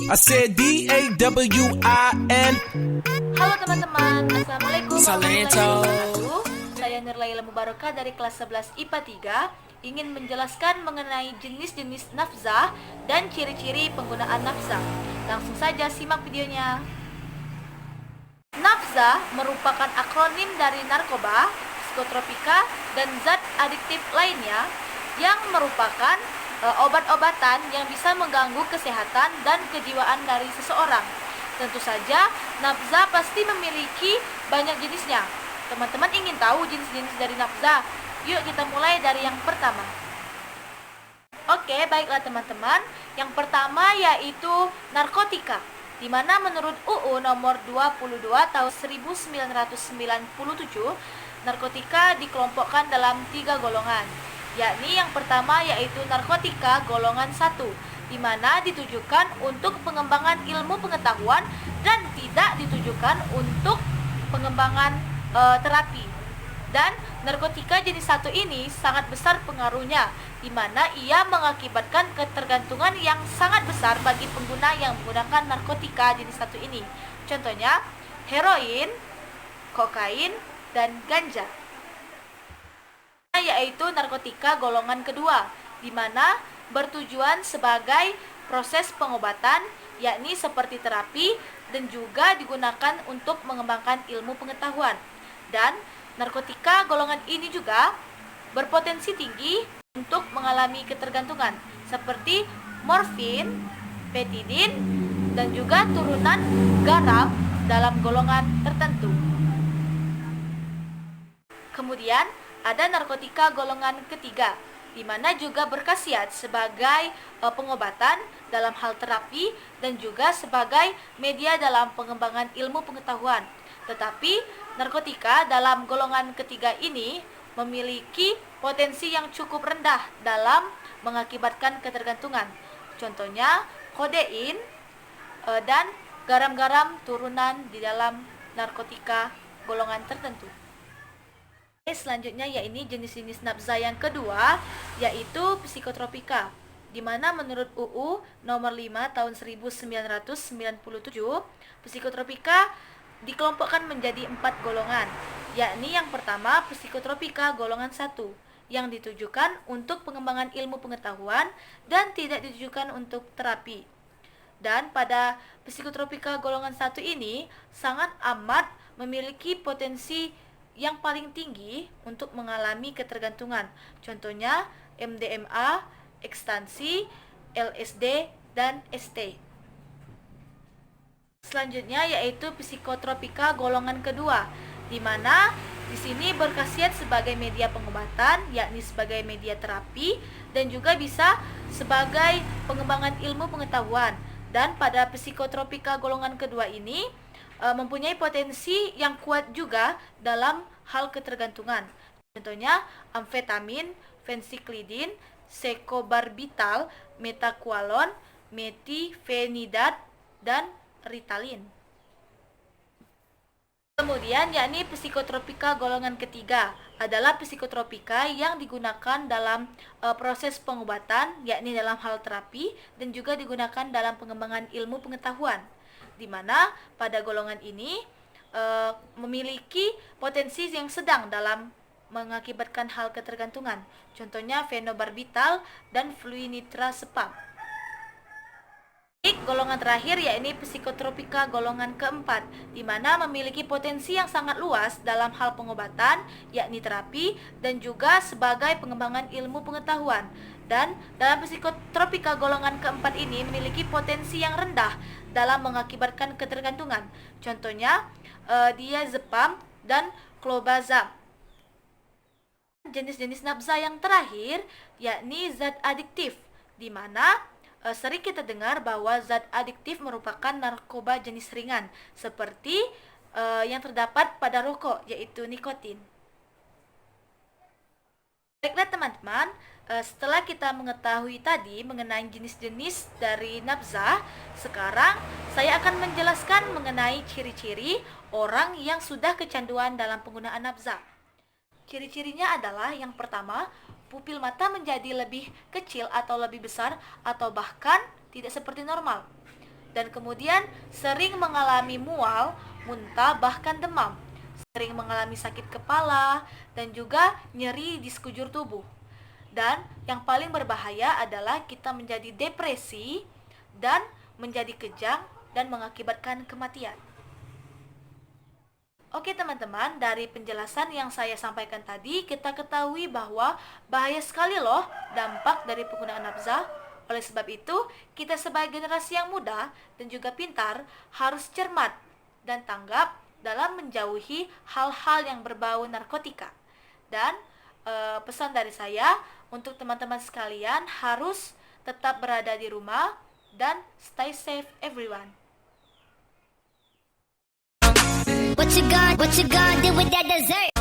I said DAWIN. Halo teman-teman, Assalamualaikum warahmatullahi Salento. wabarakatuh. Saya Nurlaila Mubarakah dari kelas 11 IPA 3 ingin menjelaskan mengenai jenis-jenis nafzah dan ciri-ciri penggunaan nafzah. Langsung saja simak videonya. Nafzah merupakan akronim dari narkoba, psikotropika, dan zat adiktif lainnya yang merupakan obat-obatan yang bisa mengganggu kesehatan dan kejiwaan dari seseorang. Tentu saja, nafzah pasti memiliki banyak jenisnya. Teman-teman ingin tahu jenis-jenis dari nafzah? Yuk kita mulai dari yang pertama. Oke, baiklah teman-teman. Yang pertama yaitu narkotika, di mana menurut UU nomor 22 tahun 1997, narkotika dikelompokkan dalam 3 golongan. Yakni yang pertama yaitu narkotika golongan 1, di mana ditujukan untuk pengembangan ilmu pengetahuan dan tidak ditujukan untuk pengembangan terapi. Dan narkotika jenis 1 ini sangat besar pengaruhnya, di mana ia mengakibatkan ketergantungan yang sangat besar bagi pengguna yang menggunakan narkotika jenis 1 ini. Contohnya heroin, kokain, dan ganja. Yaitu narkotika golongan kedua, di mana bertujuan sebagai proses pengobatan, yakni seperti terapi, dan juga digunakan untuk mengembangkan ilmu pengetahuan. Dan narkotika golongan ini juga berpotensi tinggi untuk mengalami ketergantungan, seperti morfin, petidin, dan juga turunan garam dalam golongan tertentu. Kemudian ada narkotika golongan ketiga, di mana juga berkhasiat sebagai pengobatan dalam hal terapi dan juga sebagai media dalam pengembangan ilmu pengetahuan. Tetapi narkotika dalam golongan ketiga ini memiliki potensi yang cukup rendah dalam mengakibatkan ketergantungan. Contohnya kodein dan garam-garam turunan di dalam narkotika golongan tertentu. Selanjutnya yaitu jenis-jenis nafzah yang kedua, yaitu psikotropika, di mana menurut UU nomor 5 tahun 1997, psikotropika dikelompokkan menjadi 4 golongan, yakni yang pertama psikotropika golongan 1, yang ditujukan untuk pengembangan ilmu pengetahuan dan tidak ditujukan untuk terapi. Dan pada psikotropika golongan 1 ini sangat amat memiliki potensi yang paling tinggi untuk mengalami ketergantungan. Contohnya MDMA, ekstansi, LSD, dan ST. Selanjutnya yaitu psikotropika golongan kedua, di mana di sini berkhasiat sebagai media pengobatan, yakni sebagai media terapi, dan juga bisa sebagai pengembangan ilmu pengetahuan. Dan pada psikotropika golongan kedua ini mempunyai potensi yang kuat juga dalam hal ketergantungan. Contohnya amfetamin, fensiklidin, sekobarbital, metakualon, metifenidat, dan ritalin. Kemudian yakni psikotropika golongan ketiga adalah psikotropika yang digunakan dalam proses pengobatan, yakni dalam hal terapi, dan juga digunakan dalam pengembangan ilmu pengetahuan, di mana pada golongan ini memiliki potensi yang sedang dalam mengakibatkan hal ketergantungan. Contohnya fenobarbital dan fluinitrasepam. Golongan terakhir yaitu psikotropika golongan keempat, di mana memiliki potensi yang sangat luas dalam hal pengobatan, yakni terapi, dan juga sebagai pengembangan ilmu pengetahuan. Dan dalam psikotropika golongan keempat ini memiliki potensi yang rendah dalam mengakibatkan ketergantungan. Contohnya diazepam dan clobazam. Jenis-jenis nafzah yang terakhir yakni zat adiktif, di mana sering kita dengar bahwa zat adiktif merupakan narkoba jenis ringan, seperti yang terdapat pada rokok, yaitu nikotin. Baiklah teman-teman, setelah kita mengetahui tadi mengenai jenis-jenis dari nafzah, sekarang saya akan menjelaskan mengenai ciri-ciri orang yang sudah kecanduan dalam penggunaan nafzah. Ciri-cirinya adalah yang pertama, pupil mata menjadi lebih kecil atau lebih besar atau bahkan tidak seperti normal. dan kemudian sering mengalami mual, muntah, bahkan demam, sering mengalami sakit kepala, dan juga nyeri di sekujur tubuh. Dan yang paling berbahaya adalah kita menjadi depresi dan menjadi kejang dan mengakibatkan kematian. Oke teman-teman, dari penjelasan yang saya sampaikan tadi, kita ketahui bahwa bahaya sekali loh dampak dari penggunaan nafza. Oleh sebab itu, kita sebagai generasi yang muda dan juga pintar harus cermat dan tanggap dalam menjauhi hal-hal yang berbau narkotika. Dan pesan dari saya untuk teman-teman sekalian harus tetap berada di rumah dan stay safe everyone. What you gonna do with that dessert?